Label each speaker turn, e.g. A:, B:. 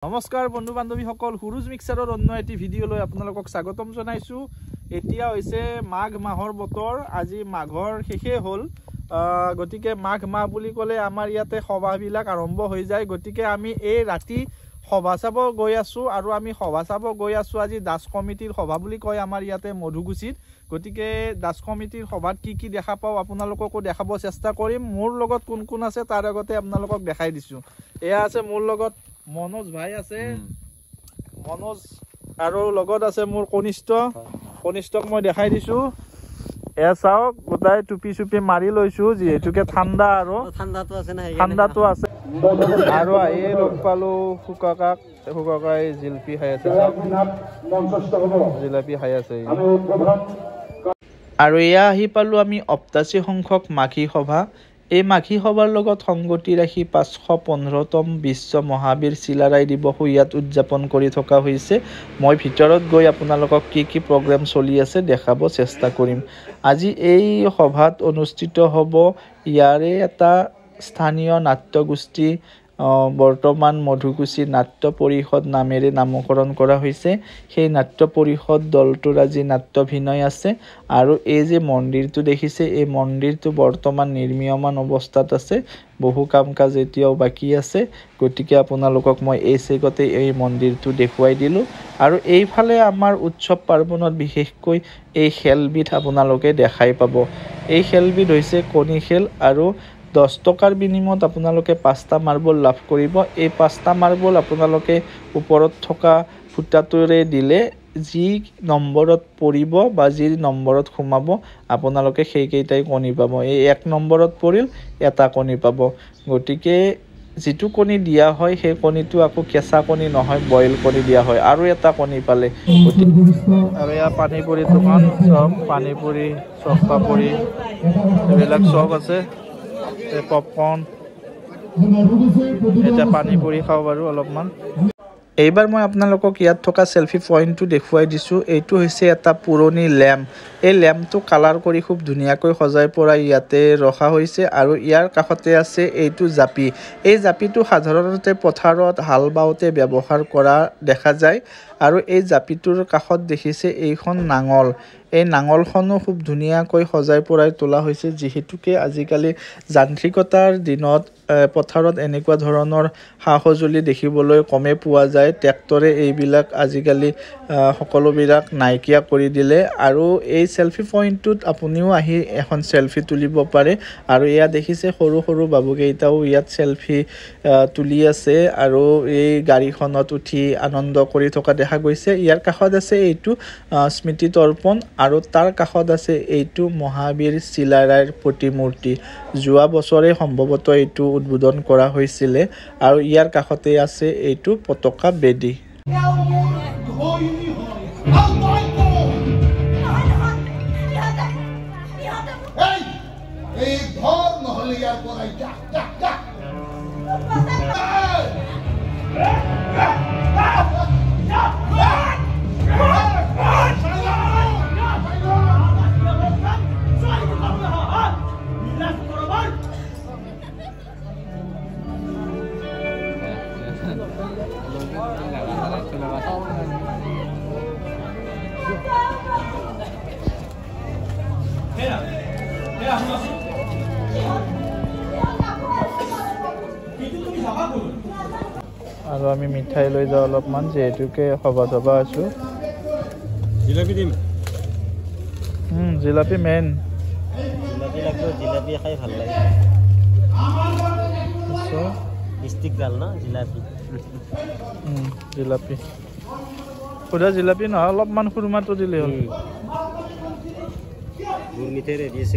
A: নমস্কাৰ বন্ধু বান্ধৱীসকল, সুৰুজ মিক্সাৰৰ অন্য এটি ভিডিঅ'লৈ আপোনালোকক স্বাগতম জনাইছোঁ। এতিয়া হৈছে মাঘ মাহৰ বতৰ। আজি মাঘৰ শেষে হ'ল, গতিকে মাঘ মাহ বুলি ক'লে আমাৰ ইয়াতে সভাবিলাক আৰম্ভ হৈ যায়। গতিকে আমি এই ৰাতি সভা চাব গৈ আছোঁ আৰু আমি সভা চাব গৈ আছোঁ আজি দাস কমিটিৰ সভা বুলি কয় আমাৰ ইয়াতে মধুকুছিত। গতিকে দাস কমিটিৰ সভাত কি দেখা পাওঁ আপোনালোককো দেখাব চেষ্টা কৰিম। মোৰ লগত কোন কোন আছে তাৰ আগতে আপোনালোকক দেখাই দিছোঁ। এয়া আছে মোৰ লগত মনোজ ভাই আছে, মনোজ আৰু লগত আছে মোৰ কনিষ্ঠক মই দেখাই দিছোঁ। এয়া চাওক, গোটাই টুপি চুপি মাৰি লৈছোঁ যিহেতুকে ঠাণ্ডা আৰু ঠাণ্ডাটো আছে। আৰু আহি লগ পালোঁ শুকাকাই জিলপি খাই আছে, জিলাপি খাই আছে। আৰু এয়া আহি পালোঁ আমি অপ্তাচী সংখ্যক মাঘী সভা। এই মাঘী সভাৰ লগত সংগতি ৰাখি 515তম বিশ্ব মহাবীৰ চিলাৰায় দিৱসো ইয়াত উদযাপন কৰি থকা হৈছে। মই ভিতৰত গৈ আপোনালোকক কি প্ৰগ্ৰেম চলি আছে দেখাব চেষ্টা কৰিম। আজি এই সভাত অনুষ্ঠিত হ'ব ইয়াৰে এটা স্থানীয় নাট্যগোষ্ঠী, বৰ্তমান মধুকুছি নাট্য পৰিষদ নামেৰে নামকৰণ কৰা হৈছে। সেই নাট্য পৰিষদ দলটোৰ আজি নাট্যাভিনয় আছে। আৰু এই যে মন্দিৰটো দেখিছে, এই মন্দিৰটো বৰ্তমান নিৰ্মীয়মান অৱস্থাত আছে, বহু কাম কাজ এতিয়াও বাকী আছে। গতিকে আপোনালোকক মই এই চেগতে এই মন্দিৰটো দেখুৱাই দিলোঁ। আৰু এইফালে আমাৰ উৎসৱ পাৰ্বণত বিশেষকৈ এই খেলবিধ আপোনালোকে দেখাই পাব। এই খেলবিধ হৈছে কণী খেল আৰু 10 টকাৰ বিনিময়ত আপোনালোকে 5টা মাৰ্বল লাভ কৰিব। এই 5টা মাৰ্বল আপোনালোকে ওপৰত থকা ফুটাটোৰে দিলে যি নম্বৰত পৰিব বা যি নম্বৰত সোমাব আপোনালোকে সেইকেইটাই কণী পাব। এই 1 নম্বৰত পৰিল এটা কণী পাব। গতিকে যিটো কণী দিয়া হয় সেই কণীটো আকৌ কেঁচা কণী নহয়, বইল কণী দিয়া হয়। আৰু এটা কণী পালে। আৰু এয়া পানীপুৰি দোকান, চব পানীপুৰি, চপ পাপৰি এইবিলাক চব আছে। পপকৰ্ণ, এতিয়া পানী পুৰি খাওঁ বাৰু অলপমান। এইবাৰ মই আপোনালোকক ইয়াত থকা চেল্ফি পইণ্টটো দেখুৱাই দিছোঁ। এইটো হৈছে এটা পুৰণি লেম্প। এই লেম্পটো কালাৰ কৰি খুব ধুনীয়াকৈ সজাই পৰাই ইয়াতে ৰখা হৈছে। আৰু ইয়াৰ কাষতে আছে এইটো জাপি। এই জাপিটো সাধাৰণতে পথাৰত হাল বাওঁতে ব্যৱহাৰ কৰা দেখা যায়। আৰু এই জাপিটোৰ কাষত দেখিছে এইখন নাঙল। এই নাঙলখনো খুব ধুনীয়াকৈ সজাই পৰাই তোলা হৈছে, যিহেতুকে আজিকালি যান্ত্ৰিকতাৰ দিনত পথাৰত এনেকুৱা ধৰণৰ সা সঁজুলি দেখিবলৈ কমেই পোৱা যায়। ট্ৰেক্টৰে এইবিলাক আজিকালি সকলোবিলাক নাইকিয়া কৰি দিলে। আৰু এই চেল্ফি পইণ্টটোত আপুনিও আহি এখন চেল্ফি তুলিব পাৰে। আৰু এয়া দেখিছে সৰু সৰু বাবুকেইটাও ইয়াত চেল্ফি তুলি আছে আৰু এই গাড়ীখনত উঠি আনন্দ কৰি থকা দেখা গৈছে। ইয়াৰ কাষত আছে এইটো স্মৃতি তৰ্পণ আৰু তাৰ কাষত আছে এইটো মহাবীৰ চিলাৰায়ৰ প্ৰতিমূৰ্তি। যোৱা বছৰে সম্ভৱতঃ এইটো উদ্বোধন কৰা হৈছিলে। আৰু ইয়াৰ কাষতে আছে এইটো পতাকা বেদী। আৰু আমি মিঠাই লৈ যাওঁ অলপমান, যিহেতুকে সভা চভা আছোঁ। জিলাপি দিম। জিলাপি মেইন। জিলাপি খাই ভাল লাগে। ষ্টিক গাল ন জিলাপি। জিলাপি সুধা জিলাপি নহয়, অলপমান খুৰমাটো দিলে হ'ল। মিঠাই ৰেডি আছে।